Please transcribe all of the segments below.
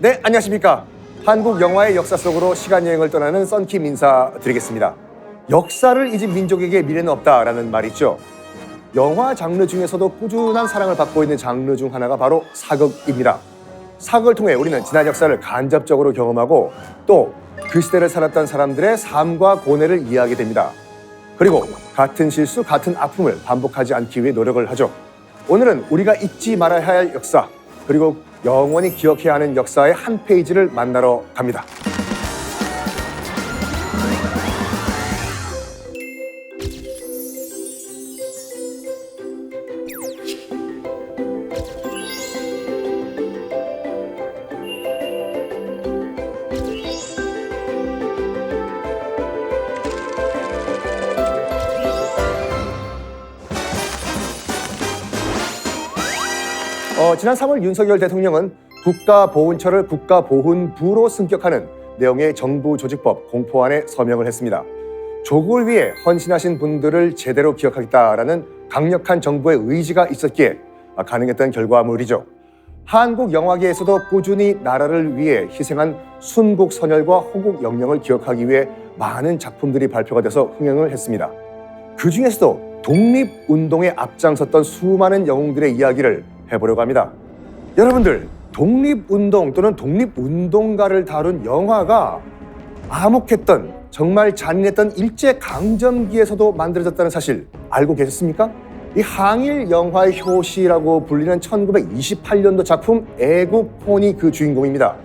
네, 안녕하십니까. 한국 영화의 역사 속으로 시간여행을 떠나는 썬킴 인사드리겠습니다. 역사를 잊은 민족에게 미래는 없다라는 말이 있죠. 영화 장르 중에서도 꾸준한 사랑을 받고 있는 장르 중 하나가 바로 사극입니다. 사극을 통해 우리는 지난 역사를 간접적으로 경험하고 또 그 시대를 살았던 사람들의 삶과 고뇌를 이해하게 됩니다. 그리고 같은 실수, 같은 아픔을 반복하지 않기 위해 노력을 하죠. 오늘은 우리가 잊지 말아야 할 역사, 그리고 영원히 기억해야 하는 역사의 한 페이지를 만나러 갑니다. 지난 3월 윤석열 대통령은 국가보훈처를 국가보훈부로 승격하는 내용의 정부조직법 공포안에 서명을 했습니다. 조국을 위해 헌신하신 분들을 제대로 기억하겠다라는 강력한 정부의 의지가 있었기에 가능했던 결과물이죠. 한국 영화계에서도 꾸준히 나라를 위해 희생한 순국선열과 호국영령을 기억하기 위해 많은 작품들이 발표가 돼서 흥행을 했습니다. 그 중에서도 독립운동에 앞장섰던 수많은 영웅들의 이야기를 해보려고 합니다. 여러분들, 독립운동 또는 독립운동가를 다룬 영화가 암흑했던, 정말 잔인했던 일제강점기에서도 만들어졌다는 사실 알고 계셨습니까? 이 항일 영화의 효시라고 불리는 1928년도 작품 애국폰이 그 주인공입니다.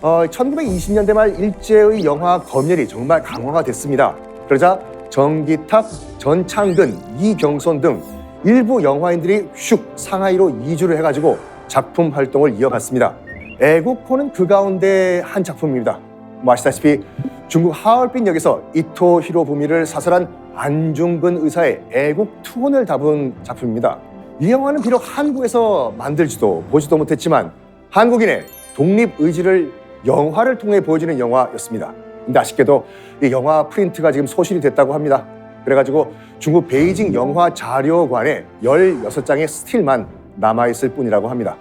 1920년대 말 일제의 영화 검열이 정말 강화가 됐습니다. 그러자 정기탁, 전창근, 이경손 등 일부 영화인들이 슉 상하이로 이주를 해가지고 작품 활동을 이어갔습니다. 애국폰은 그 가운데 한 작품입니다. 아시다시피 중국 하얼빈역에서 이토 히로부미를 사살한 안중근 의사의 애국 투혼을 담은 작품입니다. 이 영화는 비록 한국에서 만들지도 보지도 못했지만 한국인의 독립 의지를 영화를 통해 보여주는 영화였습니다. 근데 아쉽게도 이 영화 프린트가 지금 소실이 됐다고 합니다. 그래가지고 중국 베이징 영화 자료관에 16장의 스틸만 남아있을 뿐이라고 합니다.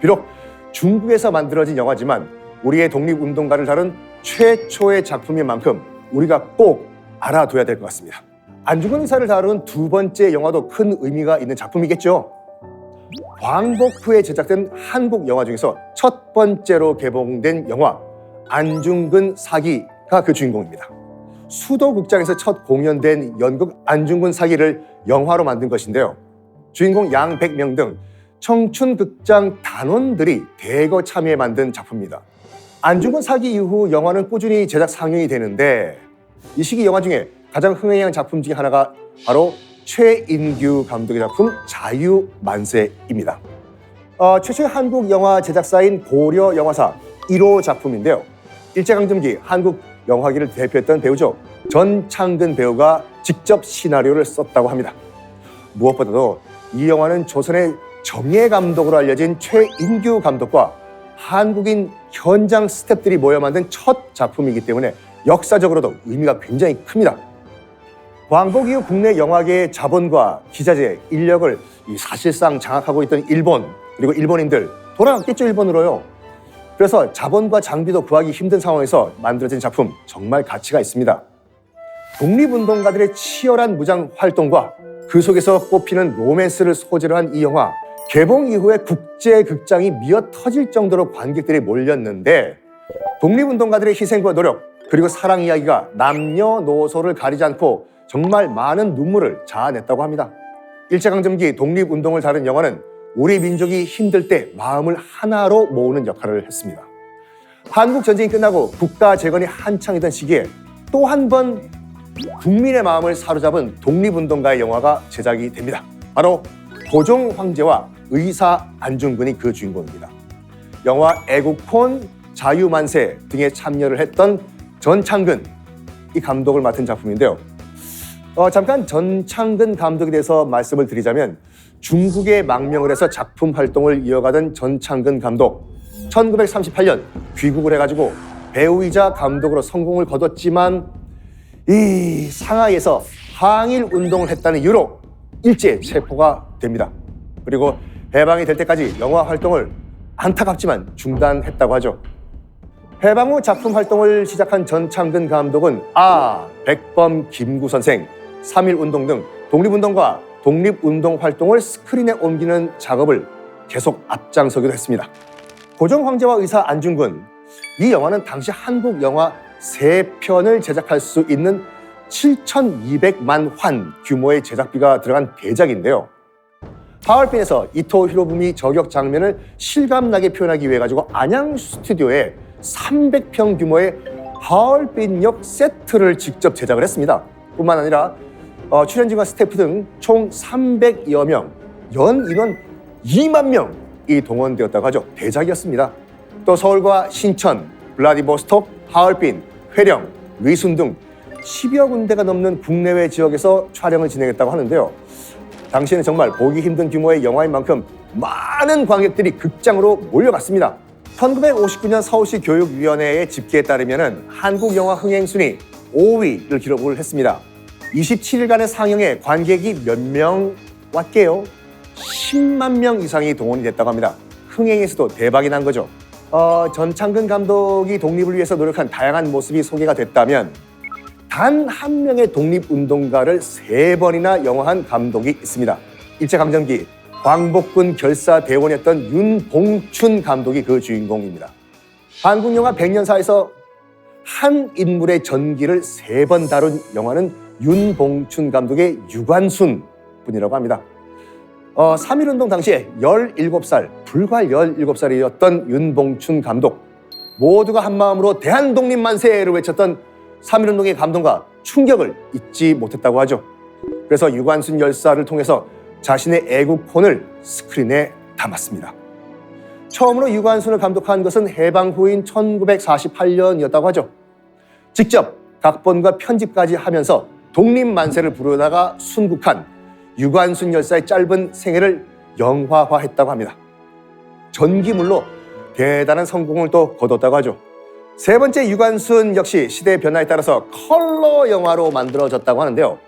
비록 중국에서 만들어진 영화지만 우리의 독립운동가를 다룬 최초의 작품인 만큼 우리가 꼭 알아둬야 될 것 같습니다. 안중근 의사를 다룬 두 번째 영화도 큰 의미가 있는 작품이겠죠. 광복 후에 제작된 한국 영화 중에서 첫 번째로 개봉된 영화 안중근 사기가 그 주인공입니다. 수도극장에서 첫 공연된 연극 안중근 사기를 영화로 만든 것인데요. 주인공 양백명 등 청춘극장 단원들이 대거 참여해 만든 작품입니다. 안중근 사기 이후 영화는 꾸준히 제작 상영이 되는데 이 시기 영화 중에 가장 흥행한 작품 중에 하나가 바로 최인규 감독의 작품 자유만세입니다. 최초의 한국 영화 제작사인 고려 영화사 1호 작품인데요. 일제강점기 한국 영화계를 대표했던 배우죠. 전창근 배우가 직접 시나리오를 썼다고 합니다. 무엇보다도 이 영화는 조선의 정예 감독으로 알려진 최인규 감독과 한국인 현장 스태프들이 모여 만든 첫 작품이기 때문에 역사적으로도 의미가 굉장히 큽니다. 광복 이후 국내 영화계의 자본과 기자재, 인력을 사실상 장악하고 있던 일본, 그리고 일본인들 돌아갔겠죠, 일본으로요. 그래서 자본과 장비도 구하기 힘든 상황에서 만들어진 작품, 정말 가치가 있습니다. 독립운동가들의 치열한 무장 활동과 그 속에서 꽃피는 로맨스를 소재로 한 이 영화, 개봉 이후에 국제극장이 미어 터질 정도로 관객들이 몰렸는데 독립운동가들의 희생과 노력, 그리고 사랑 이야기가 남녀노소를 가리지 않고 정말 많은 눈물을 자아냈다고 합니다. 일제강점기 독립운동을 다룬 영화는 우리 민족이 힘들 때 마음을 하나로 모으는 역할을 했습니다. 한국 전쟁이 끝나고 국가 재건이 한창이던 시기에 또 한 번 국민의 마음을 사로잡은 독립운동가의 영화가 제작이 됩니다. 바로 고종 황제와 의사 안중근이 그 주인공입니다. 영화 애국폰, 자유만세 등에 참여를 했던 전창근, 이 감독을 맡은 작품인데요. 잠깐 전창근 감독에 대해서 말씀을 드리자면 중국에 망명을 해서 작품 활동을 이어가던 전창근 감독, 1938년 귀국을 해가지고 배우이자 감독으로 성공을 거뒀지만 이 상하이에서 항일 운동을 했다는 이유로 일제 체포가 됩니다. 그리고 해방이 될 때까지 영화 활동을 안타깝지만 중단했다고 하죠. 해방 후 작품 활동을 시작한 전창근 감독은 백범 김구 선생, 3.1운동 등 독립운동과 독립운동 활동을 스크린에 옮기는 작업을 계속 앞장서기도 했습니다. 고종황제와 의사 안중근, 이 영화는 당시 한국 영화 3편을 제작할 수 있는 7,200만 환 규모의 제작비가 들어간 대작인데요. 하얼빈에서 이토 히로부미 저격 장면을 실감나게 표현하기 위해 가지고 안양 스튜디오에 300평 규모의 하얼빈역 세트를 직접 제작을 했습니다. 뿐만 아니라 출연진과 스태프 등 총 300여 명, 연 인원 2만 명이 동원되었다고 하죠. 대작이었습니다. 또 서울과 신천, 블라디보스톡, 하얼빈, 회령, 위순 등 10여 군데가 넘는 국내외 지역에서 촬영을 진행했다고 하는데요. 당시에는 정말 보기 힘든 규모의 영화인 만큼 많은 관객들이 극장으로 몰려갔습니다. 1959년 서울시 교육위원회의 집계에 따르면 한국 영화 흥행순위 5위를 기록을 했습니다. 27일간의 상영에 관객이 몇 명 왔게요? 10만 명 이상이 동원이 됐다고 합니다. 흥행에서도 대박이 난 거죠. 전창근 감독이 독립을 위해서 노력한 다양한 모습이 소개가 됐다면 단 한 명의 독립운동가를 3번이나 영화한 감독이 있습니다. 일제강점기 광복군 결사대원이었던 윤봉춘 감독이 그 주인공입니다. 한국 영화 100년사에서 한 인물의 전기를 3번 다룬 영화는 윤봉춘 감독의 유관순 분이라고 합니다. 3.1운동 당시에 17살, 불과 17살이었던 윤봉춘 감독. 모두가 한마음으로 대한독립 만세를 외쳤던 3.1운동의 감동과 충격을 잊지 못했다고 하죠. 그래서 유관순 열사를 통해서 자신의 애국혼을 스크린에 담았습니다. 처음으로 유관순을 감독한 것은 해방 후인 1948년이었다고 하죠. 직접 각본과 편집까지 하면서 독립만세를 부르다가 순국한 유관순 열사의 짧은 생애를 영화화했다고 합니다. 전기물로 대단한 성공을 또 거뒀다고 하죠. 세 번째 유관순 역시 시대의 변화에 따라서 컬러 영화로 만들어졌다고 하는데요.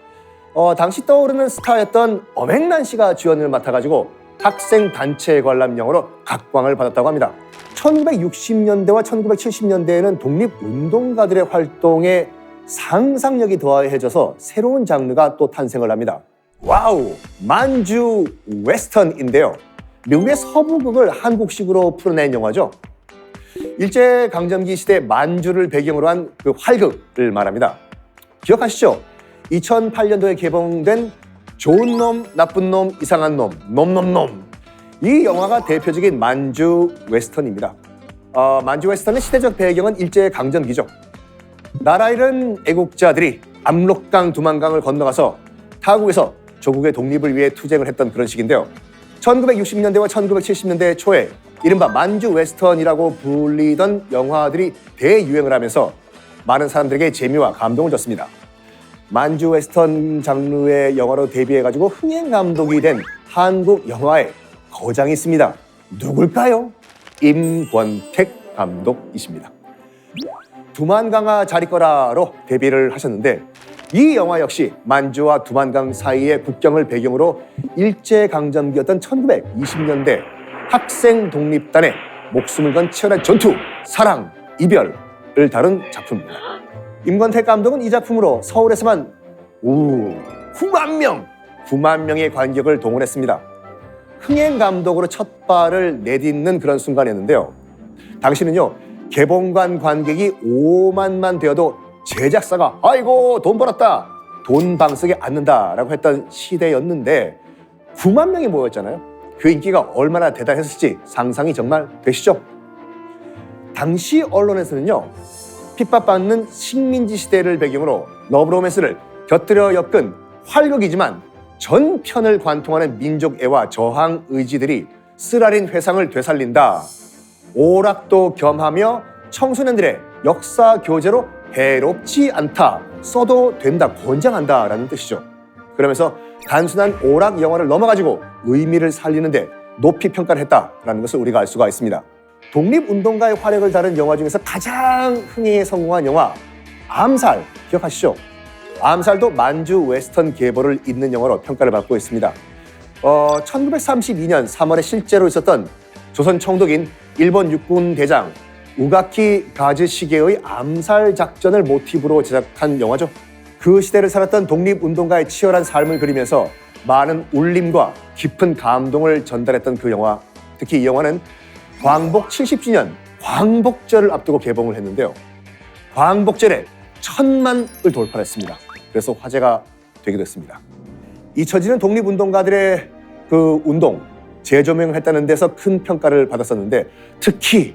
당시 떠오르는 스타였던 엄앵란 씨가 주연을 맡아가지고 학생 단체 관람용으로 각광을 받았다고 합니다. 1960년대와 1970년대에는 독립운동가들의 활동에 상상력이 더해져서 새로운 장르가 또 탄생을 합니다. 와우! 만주 웨스턴인데요. 미국의 서부극을 한국식으로 풀어낸 영화죠. 일제강점기 시대 만주를 배경으로 한 그 활극을 말합니다. 기억하시죠? 2008년도에 개봉된 좋은 놈, 나쁜 놈, 이상한 놈, 놈놈놈. 이 영화가 대표적인 만주 웨스턴입니다. 만주 웨스턴의 시대적 배경은 일제강점기죠. 나라 잃은 애국자들이 압록강, 두만강을 건너가서 타국에서 조국의 독립을 위해 투쟁을 했던 그런 시기인데요. 1960년대와 1970년대 초에 이른바 만주 웨스턴이라고 불리던 영화들이 대유행을 하면서 많은 사람들에게 재미와 감동을 줬습니다. 만주 웨스턴 장르의 영화로 데뷔해가지고 흥행 감독이 된 한국 영화의 거장이 있습니다. 누굴까요? 임권택 감독이십니다. 두만강아 자리거라로 데뷔를 하셨는데 이 영화 역시 만주와 두만강 사이의 국경을 배경으로 일제강점기였던 1920년대 학생 독립단의 목숨을 건 치열한 전투, 사랑, 이별을 다룬 작품입니다. 임권택 감독은 이 작품으로 서울에서만 9만 명의 관객을 동원했습니다. 흥행 감독으로 첫 발을 내딛는 그런 순간이었는데요. 당시는요, 개봉관 관객이 5만만 되어도 제작사가 아이고 돈 벌었다, 돈 방석에 앉는다라고 했던 시대였는데 9만 명이 모였잖아요. 그 인기가 얼마나 대단했을지 상상이 정말 되시죠? 당시 언론에서는요, 핍박받는 식민지 시대를 배경으로 러브로맨스를 곁들여 엮은 활극이지만 전 편을 관통하는 민족애와 저항 의지들이 쓰라린 회상을 되살린다, 오락도 겸하며 청소년들의 역사 교재로 해롭지 않다, 써도 된다, 권장한다라는 뜻이죠. 그러면서 단순한 오락 영화를 넘어가지고 의미를 살리는데 높이 평가를 했다라는 것을 우리가 알 수가 있습니다. 독립운동가의 활약을 다룬 영화 중에서 가장 흥행에 성공한 영화 암살 기억하시죠? 암살도 만주 웨스턴 계보를 잇는 영화로 평가를 받고 있습니다. 1932년 3월에 실제로 있었던 조선 총독인 일본 육군 대장 우가키 가즈시게의 암살 작전을 모티브로 제작한 영화죠. 그 시대를 살았던 독립운동가의 치열한 삶을 그리면서 많은 울림과 깊은 감동을 전달했던 그 영화. 특히 이 영화는 광복 70주년 광복절을 앞두고 개봉을 했는데요. 광복절에 1000만을 돌파했습니다. 그래서 화제가 되기도 했습니다. 잊혀지는 독립운동가들의 그 운동, 재조명을 했다는 데서 큰 평가를 받았었는데, 특히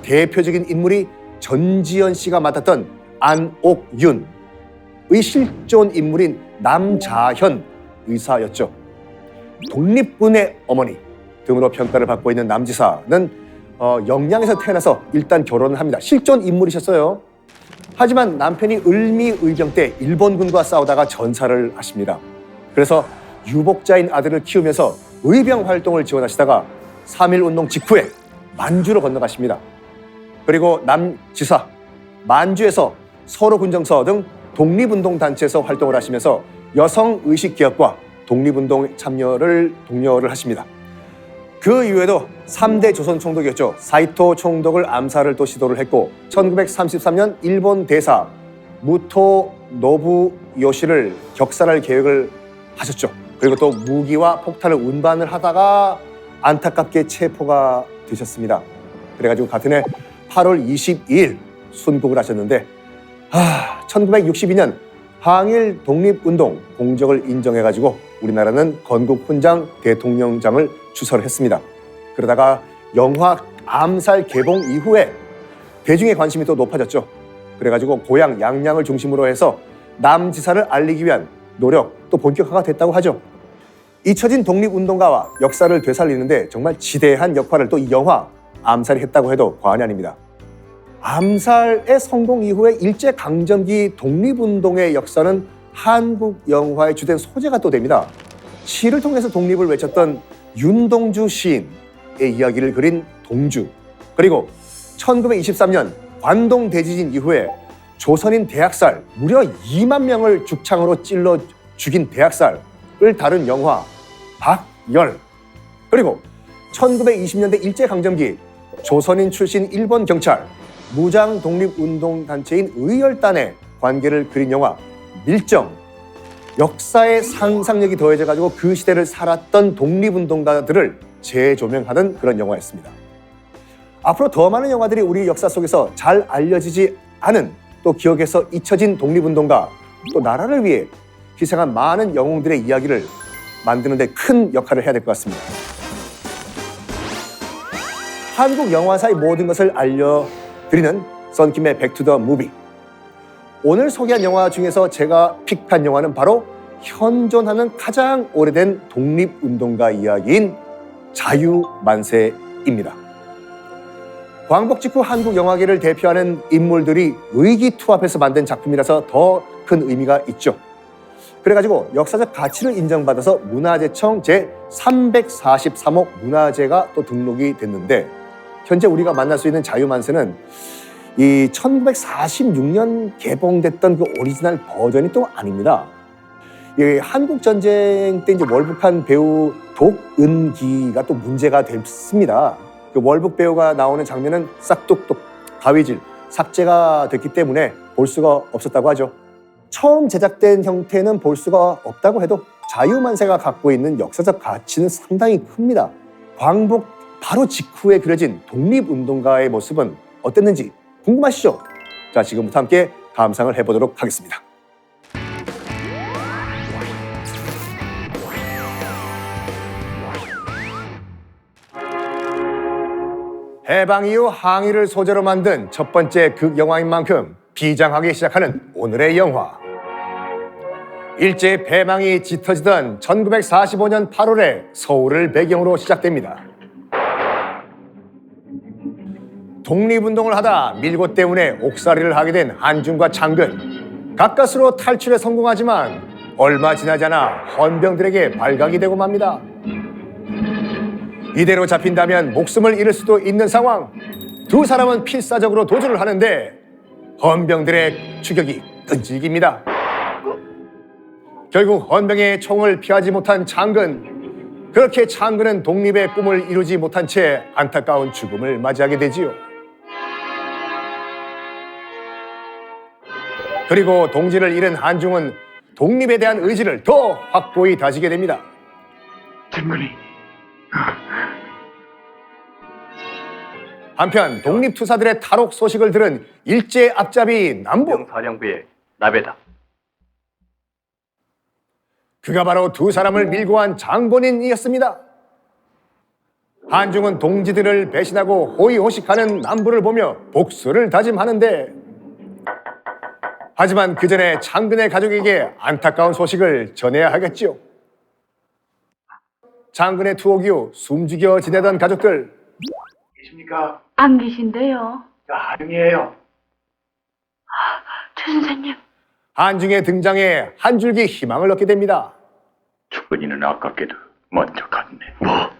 대표적인 인물이 전지현 씨가 맡았던 안옥윤의 실존 인물인 남자현 의사였죠. 독립군의 어머니 등으로 평가를 받고 있는 남지사는 영양에서 태어나서 일단 결혼을 합니다. 실존 인물이셨어요. 하지만 남편이 을미의병 때 일본군과 싸우다가 전사를 하십니다. 그래서 유복자인 아들을 키우면서 의병 활동을 지원하시다가 3.1운동 직후에 만주로 건너가십니다. 그리고 남지사, 만주에서 서로군정서 등 독립운동 단체에서 활동을 하시면서 여성의식 개혁과 독립운동 참여를 독려를 하십니다. 그 이후에도 3대 조선 총독이었죠. 사이토 총독을 암살을 또 시도를 했고 1933년 일본 대사 무토 노부요시를 격살할 계획을 하셨죠. 그리고 또 무기와 폭탄을 운반을 하다가 안타깝게 체포가 되셨습니다. 그래가지고 같은 해 8월 22일 순국을 하셨는데 1962년 항일 독립운동 공적을 인정해가지고 우리나라는 건국 훈장 대통령장을 주설을 했습니다. 그러다가 영화 암살 개봉 이후에 대중의 관심이 또 높아졌죠. 그래가지고 고향 양양을 중심으로 해서 남지사를 알리기 위한 노력 또 본격화가 됐다고 하죠. 잊혀진 독립운동가와 역사를 되살리는데 정말 지대한 역할을 또 이 영화 암살이 했다고 해도 과언이 아닙니다. 암살의 성공 이후에 일제강점기 독립운동의 역사는 한국 영화의 주된 소재가 또 됩니다. 시를 통해서 독립을 외쳤던 윤동주 시인의 이야기를 그린 동주, 그리고 1923년 관동 대지진 이후에 조선인 대학살 무려 2만 명을 죽창으로 찔러 죽인 대학살을 다룬 영화 박열, 그리고 1920년대 일제강점기 조선인 출신 일본 경찰 무장 독립운동 단체인 의열단의 관계를 그린 영화 밀정, 역사의 상상력이 더해져가지고 그 시대를 살았던 독립운동가들을 재조명하는 그런 영화였습니다. 앞으로 더 많은 영화들이 우리 역사 속에서 잘 알려지지 않은 또 기억에서 잊혀진 독립운동가 또 나라를 위해 희생한 많은 영웅들의 이야기를 만드는 데 큰 역할을 해야 될 것 같습니다. 한국 영화사의 모든 것을 알려드리는 썬킴의 백투 더 무비. 오늘 소개한 영화 중에서 제가 픽한 영화는 바로 현존하는 가장 오래된 독립운동가 이야기인 자유만세입니다. 광복 직후 한국 영화계를 대표하는 인물들이 의기투합해서 만든 작품이라서 더 큰 의미가 있죠. 그래가지고 역사적 가치를 인정받아서 문화재청 제343호 문화재가 또 등록이 됐는데, 현재 우리가 만날 수 있는 자유만세는 이 1946년 개봉됐던 그 오리지널 버전이 또 아닙니다. 이 한국 전쟁 때 이제 월북한 배우 독은기가 또 문제가 됐습니다. 그 월북 배우가 나오는 장면은 싹둑둑 가위질 삭제가 됐기 때문에 볼 수가 없었다고 하죠. 처음 제작된 형태는 볼 수가 없다고 해도 자유만세가 갖고 있는 역사적 가치는 상당히 큽니다. 광복 바로 직후에 그려진 독립운동가의 모습은 어땠는지 궁금하시죠? 자, 지금부터 함께 감상을 해보도록 하겠습니다. 해방 이후 항일을 소재로 만든 첫 번째 극영화인 만큼 비장하게 시작하는 오늘의 영화. 일제의 패망이 짙어지던 1945년 8월에 서울을 배경으로 시작됩니다. 독립운동을 하다 밀고 때문에 옥살이를 하게 된 한중과 창근. 가까스로 탈출에 성공하지만 얼마 지나지 않아 헌병들에게 발각이 되고 맙니다. 이대로 잡힌다면 목숨을 잃을 수도 있는 상황. 두 사람은 필사적으로 도주를 하는데 헌병들의 추격이 끈질깁니다. 결국 헌병의 총을 피하지 못한 창근. 그렇게 창근은 독립의 꿈을 이루지 못한 채 안타까운 죽음을 맞이하게 되지요. 그리고 동지를 잃은 한중은 독립에 대한 의지를 더 확고히 다지게 됩니다. 장군이 한편 독립투사들의 탈옥 소식을 들은 일제 앞잡이 남부, 사령부의 나베다. 그가 바로 두 사람을 밀고 간 장본인이었습니다. 한중은 동지들을 배신하고 호의호식하는 남부를 보며 복수를 다짐하는데, 하지만 그 전에 장근의 가족에게 안타까운 소식을 전해야 하겠지요. 장근의 투옥 이후 숨죽여 지내던 가족들, 계십니까? 안 계신데요. 한중이에요. 최 선생님. 한중의 등장에 한 줄기 희망을 얻게 됩니다. 충근이는 아깝게도 먼저 갔네. 뭐?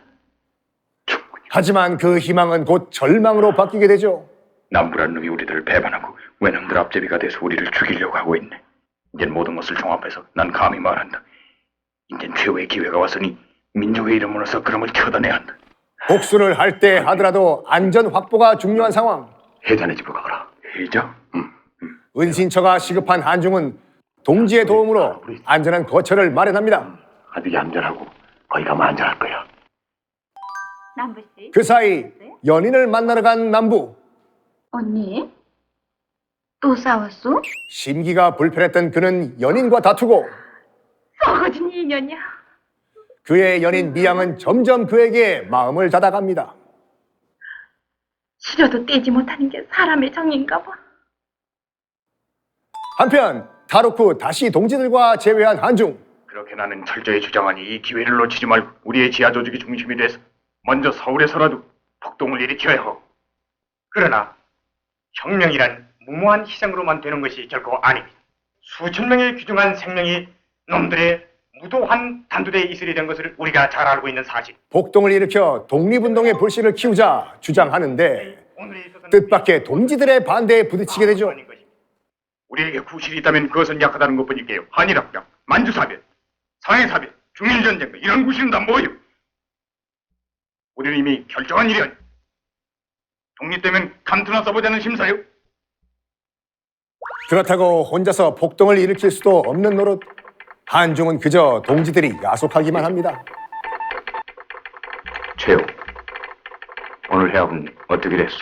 충근이 하지만 그 희망은 곧 절망으로 바뀌게 되죠. 남부란 놈이 우리들을 배반하고 외놈들 앞제비가 돼서 우리를 죽이려고 하고 있네. 이젠 모든 것을 종합해서 난 감히 말한다. 이젠 최후의 기회가 왔으니 민족의 이름으로서 그놈을 쳐다내야 한다. 복수를 할 때 하더라도 안전 확보가 중요한 상황. 해전의 집으로 가거라. 해전? 은신처가 시급한 한중은 동지의 도움으로 안전한 거처를 마련합니다. 아주 얌전하고 거기 가면 안전할 거야. 남부 씨. 그 사이 연인을 만나러 간 남부. 언니? 또 싸웠어? 심기가 불편했던 그는 연인과 다투고, 썩어진 인연이야. 그의 연인 미양은 점점 그에게 마음을 닫아갑니다. 싫어도 떼지 못하는 게 사람의 정인가 봐. 한편 탈옥 후 다시 동지들과 재회한 한중. 그렇게 나는 철저히 주장하니 이 기회를 놓치지 말고 우리의 지하 조직이 중심이 돼서 먼저 서울에서라도 폭동을 일으켜야 하고. 그러나 혁명이란 무모한 희생으로만 되는 것이 결코 아닙니다. 수천 명의 귀중한 생명이 놈들의 무도한 단두대에 이슬이 된 것을 우리가 잘 알고 있는 사실. 폭동을 일으켜 독립운동의 불씨를 키우자 주장하는데, 뜻밖의 동지들의 반대에 부딪히게 되죠. 우리에게 구실이 있다면 그것은 약하다는 것뿐일게요. 한일합병, 만주사변, 상해사변, 중일전쟁 이런 구실은 다 뭐예요? 우리는 이미 결정한 일이 아니. 독립되면 감투나 써보자는 심사요. 그렇다고 혼자서 폭동을 일으킬 수도 없는 노릇. 한중은 그저 동지들이 야속하기만 합니다. 최우, 오늘 해합은 어떻게 됐어?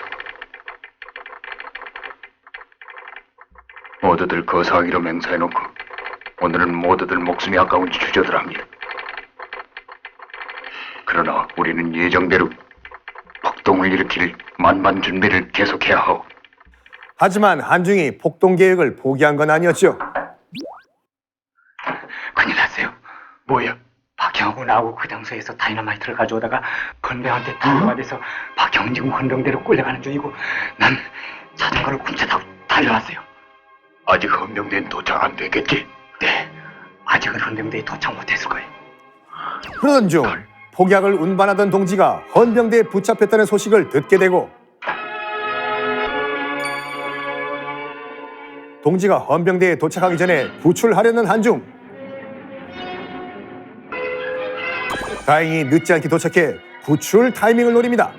모두들 거사하기로 맹세해놓고 오늘은 모두들 목숨이 아까운지 주저들합니다. 그러나 우리는 예정대로 폭동을 일으킬 만반 준비를 계속해야 하오. 하지만 한중이 폭동 계획을 포기한 건 아니었죠. 큰일 났어요. 뭐야? 박형하고 나하고 그 장소에서 다이너마이트를 가져오다가 건배한테 탈로가 돼서 박형은 지금 헌병대로 끌려가는 중이고 난 자전거를 훔쳐다고 달려왔어요. 아직 헌병대는 도착 안 됐겠지? 네, 아직은 헌병대에 도착 못했을 거예요. 그러던 중 폭약을 운반하던 동지가 헌병대에 붙잡혔다는 소식을 듣게 되고, 동지가 헌병대에 도착하기 전에 구출하려는 한중. 다행히 늦지 않게 도착해 구출 타이밍을 노립니다.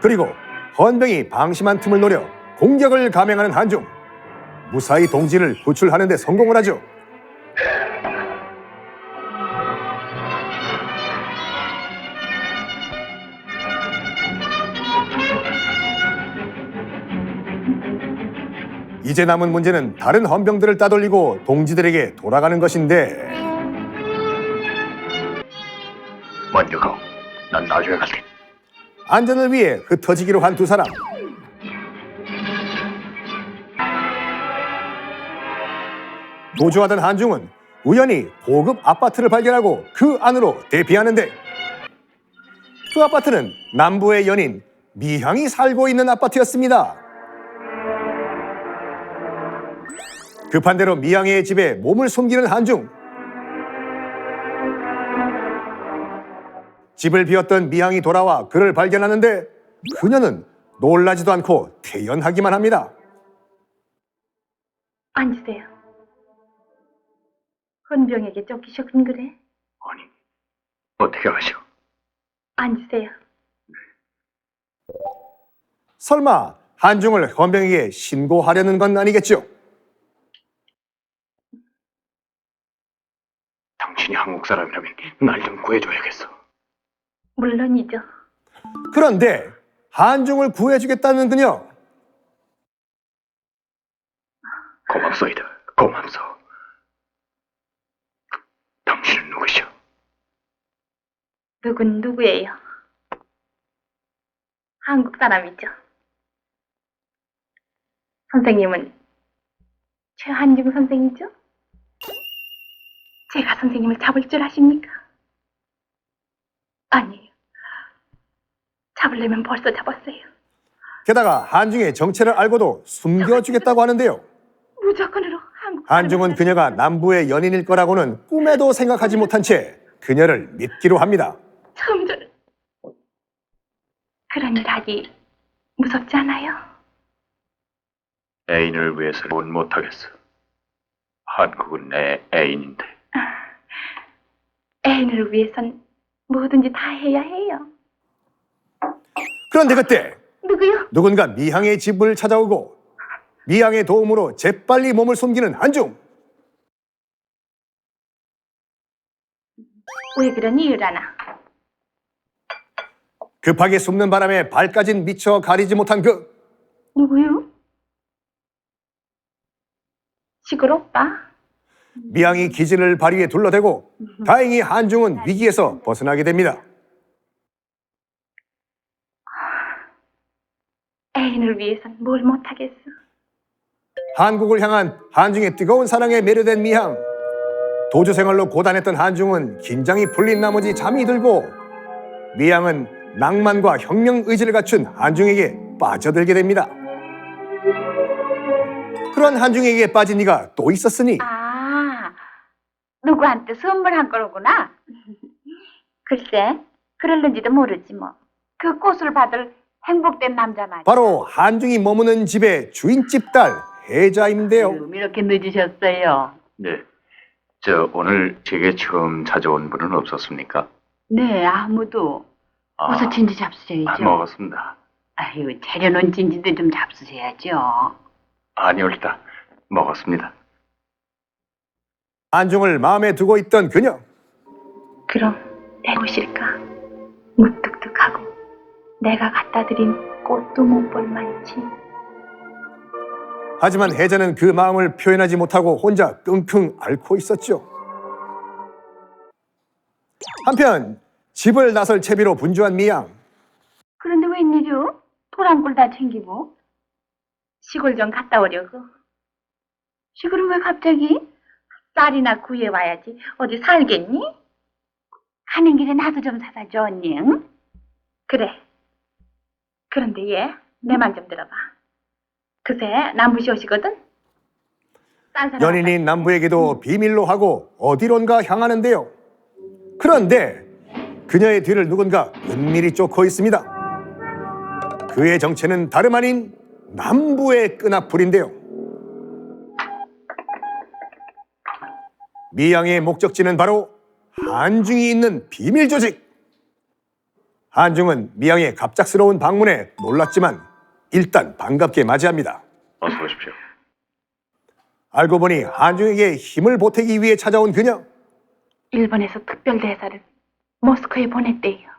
그리고 헌병이 방심한 틈을 노려 공격을 감행하는 한중. 무사히 동지를 구출하는 데 성공을 하죠. 이제 남은 문제는 다른 헌병들을 따돌리고 동지들에게 돌아가는 것인데, 먼저 가. 난 나중에 갈게. 안전을 위해 흩어지기로 한 두 사람. 도주하던 한중은 우연히 고급 아파트를 발견하고 그 안으로 대피하는데, 그 아파트는 남부의 연인 미향이 살고 있는 아파트였습니다. 급한 대로 미향의 집에 몸을 숨기는 한중. 집을 비웠던 미향이 돌아와 그를 발견하는데, 그녀는 놀라지도 않고 태연하기만 합니다. 앉으세요. 헌병에게 쫓기셨군 그래. 아니, 어떻게 하셔? 앉으세요. 설마 한중을 헌병에게 신고하려는 건 아니겠죠? 당신이 한국 사람이라면 날 좀 구해줘야겠어. 물론이죠. 그런데 한중을 구해주겠다는 그녀. 고맙소이다. 고맙소. 당신은 누구시오? 누군 누구예요? 한국 사람이죠. 선생님은 최한중 선생이죠? 제가 선생님을 잡을 줄 아십니까? 아니에요. 잡으려면 벌써 잡았어요. 게다가 한중의 정체를 알고도 숨겨주겠다고 하는데요. 무조건으로 한국 한중은 그녀가 남부의 연인일 거라고는 꿈에도 생각하지 못한 채 그녀를 믿기로 합니다. 처음 저는 그런 일 하기 무섭지 않아요? 애인을 위해서는 못하겠어. 한국은 내 애인인데. 애인을 위해선 뭐든지 다 해야 해요. 그런데 그때 누구요? 누군가 미향의 집을 찾아오고 미향의 도움으로 재빨리 몸을 숨기는 한중. 왜 그런 이유를 아나? 급하게 숨는 바람에 발까진 미처 가리지 못한 누구요? 시골 오빠? 미향이 기진을 발위에 둘러대고 다행히 한중은 위기에서 벗어나게 됩니다. 애인을 위해선 뭘 못하겠어. 한국을 향한 한중의 뜨거운 사랑에 매료된 미향. 도주 생활로 고단했던 한중은 긴장이 풀린 나머지 잠이 들고 미향은 낭만과 혁명 의지를 갖춘 한중에게 빠져들게 됩니다. 그런 한중에게 빠진 이가 또 있었으니 아, 누구한테 선물한 거로구나. 글쎄, 그럴는지도 모르지 뭐. 그 꽃을 받을 행복된 남자 말이야. 바로 한중이 머무는 집의 주인집 딸 혜자인데요. 이렇게 늦으셨어요? 네. 저 오늘 제게 처음 찾아온 분은 없었습니까? 네, 아무도. 어서 진지 잡수셔야죠. 먹었습니다. 아유, 차려놓은 진지도 좀 잡수셔야죠. 아니올다. 먹었습니다. 한중을 마음에 두고 있던 그녀. 그럼 배우실까? 무뚝뚝하고 내가 갖다 드린 꽃도 못 볼 만치. 하지만 혜자는 그 마음을 표현하지 못하고 혼자 끙끙 앓고 있었죠. 한편 집을 나설 채비로 분주한 미양. 그런데 웬일이요? 도랑굴 다 챙기고. 시골 좀 갔다 오려고. 시골은 왜 갑자기? 쌀이나 구해와야지. 어디 살겠니? 가는 길에 나도 좀 사다 줘, 언니. 응? 그래. 그런데 얘, 내 말 좀 들어봐. 그새 남부시 오시거든? 딴 사람 연인인 남부에게도 비밀로 하고 어디론가 향하는데요. 그런데 그녀의 뒤를 누군가 은밀히 쫓고 있습니다. 그의 정체는 다름 아닌 남부의 끈앞불인데요. 미양의 목적지는 바로 한중이 있는 비밀 조직. 한중은 미양의 갑작스러운 방문에 놀랐지만 일단 반갑게 맞이합니다. 어서 오십시오. 알고 보니 한중에게 힘을 보태기 위해 찾아온 그녀. 일본에서 특별 대사를 모스크바에 보냈대요.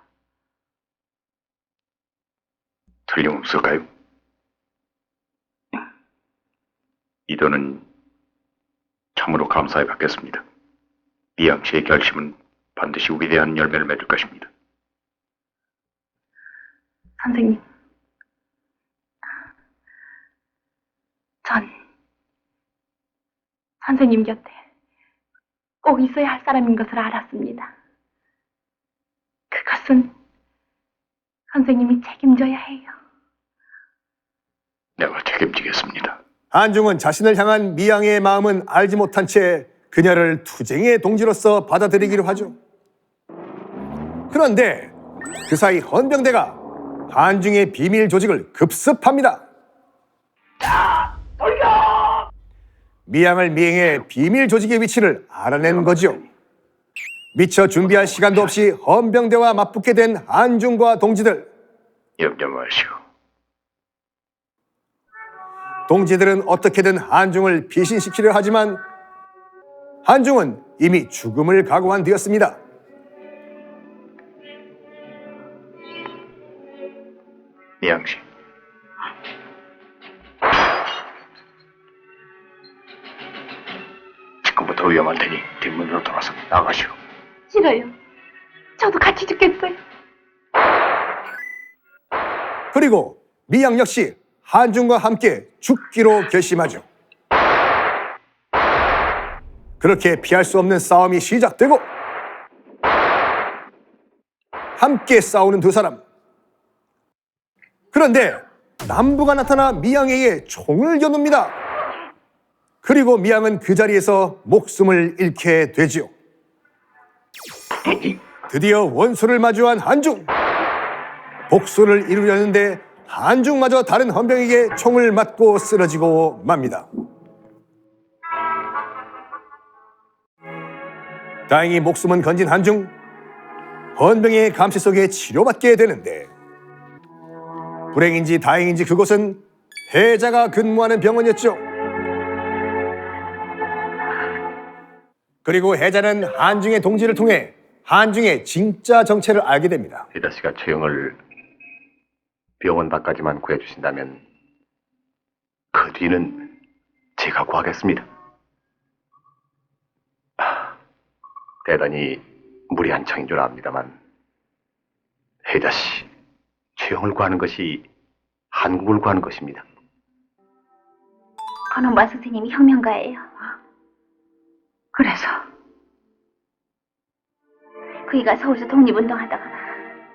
틀림없을까요? 이 돈은 참으로 감사히 받겠습니다. 미양 씨의 결심은 반드시 위대한 열매를 맺을 것입니다. 선생님, 전 선생님 곁에 꼭 있어야 할 사람인 것을 알았습니다. 그것은 선생님이 책임져야 해요. 내가 책임지겠습니다. 한중은 자신을 향한 미양의 마음은 알지 못한 채 그녀를 투쟁의 동지로서 받아들이기로 하죠. 그런데 그 사이 헌병대가 한중의 비밀 조직을 급습합니다. 미양을 미행해 비밀 조직의 위치를 알아낸 거죠. 미처 준비할 시간도 없이 헌병대와 맞붙게 된 한중과 동지들. 염려 마시오. 동지들은 어떻게든 한중을 피신시키려 하지만 한중은 이미 죽음을 각오한 뒤였습니다. 미양씨. 지금부터 위험할 테니 뒷문으로 돌아서 나가시오. 싫어요. 저도 같이 죽겠어요. 그리고 미양 역시 한중과 함께 죽기로 결심하죠. 그렇게 피할 수 없는 싸움이 시작되고 함께 싸우는 두 사람. 그런데 남부가 나타나 미양에게 총을 겨눕니다. 그리고 미양은 그 자리에서 목숨을 잃게 되지요. 드디어 원수를 마주한 한중. 복수를 이루려는데 한중마저 다른 헌병에게 총을 맞고 쓰러지고 맙니다. 다행히 목숨은 건진 한중. 헌병의 감시 속에 치료받게 되는데 불행인지 다행인지 그곳은 해자가 근무하는 병원이었죠. 그리고 해자는 한중의 동지를 통해 한중의 진짜 정체를 알게 됩니다. 혜자 씨가 최영을 병원 밖까지만 구해주신다면 그 뒤는 제가 구하겠습니다. 대단히 무리한 청인 줄 압니다만 혜자 씨, 최영을 구하는 것이 한국을 구하는 것입니다. 건원바 선생님이 혁명가예요. 그래서 그이가 서울서 독립운동하다가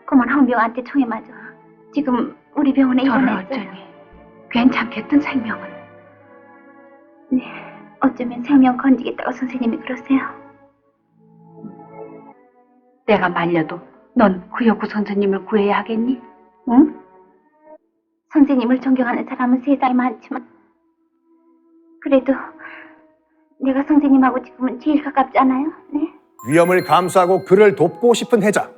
고만 헌병한테 총에 맞아 지금 우리 병원에 저를 입원했어요. 어쩌니 괜찮겠든 생명은. 네, 어쩌면 생명 건지겠다고 선생님이 그러세요. 내가 말려도 넌 구역구 선생님을 구해야 하겠니? 응? 선생님을 존경하는 사람은 세상에 많지만 그래도 내가 선생님하고 지금은 제일 가깝지 않아요? 네? 위험을 감수하고 그를 돕고 싶은 해자.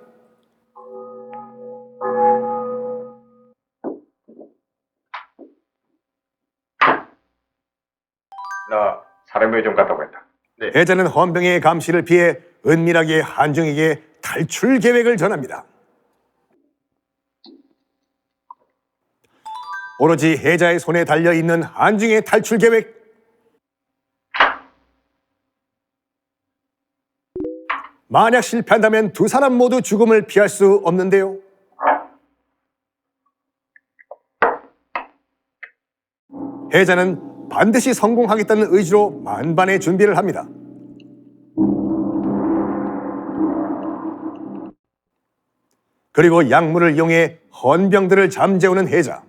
나 사람에 좀 갔다고 했다. 네. 해자는 헌병의 감시를 피해 은밀하게 한중에게 탈출 계획을 전합니다. 오로지 해자의 손에 달려있는 한중의 탈출 계획. 만약 실패한다면 두 사람 모두 죽음을 피할 수 없는데요. 해자는 반드시 성공하겠다는 의지로 만반의 준비를 합니다. 그리고 약물을 이용해 헌병들을 잠재우는 해자.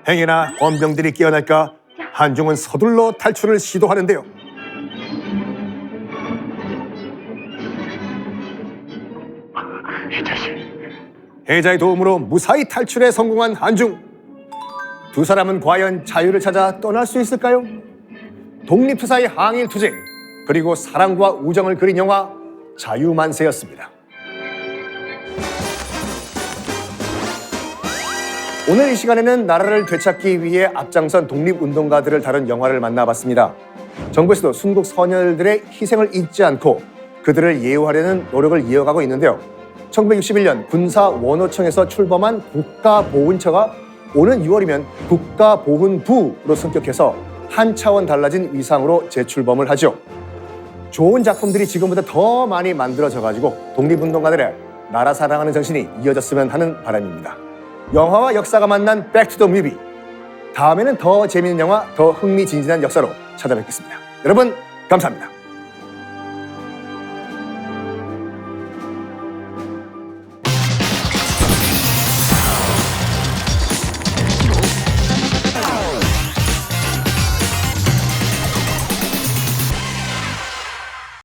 행여나 헌병들이 깨어날까 한중은 서둘러 탈출을 시도하는데요. 혜자 씨. 해자의 도움으로 무사히 탈출에 성공한 한중. 두 사람은 과연 자유를 찾아 떠날 수 있을까요? 독립투사의 항일투쟁, 그리고 사랑과 우정을 그린 영화 자유만세였습니다. 오늘 이 시간에는 나라를 되찾기 위해 앞장선 독립운동가들을 다룬 영화를 만나봤습니다. 정부에서도 순국 선열들의 희생을 잊지 않고 그들을 예우하려는 노력을 이어가고 있는데요. 1961년 군사원호청에서 출범한 국가보훈처가 오는 6월이면 국가보훈부로 승격해서 한 차원 달라진 위상으로 재출범을 하죠. 좋은 작품들이 지금보다 더 많이 만들어져가지고 독립운동가들의 나라 사랑하는 정신이 이어졌으면 하는 바람입니다. 영화와 역사가 만난 백투더뮤비. 다음에는 더 재미있는 영화, 더 흥미진진한 역사로 찾아뵙겠습니다. 여러분, 감사합니다.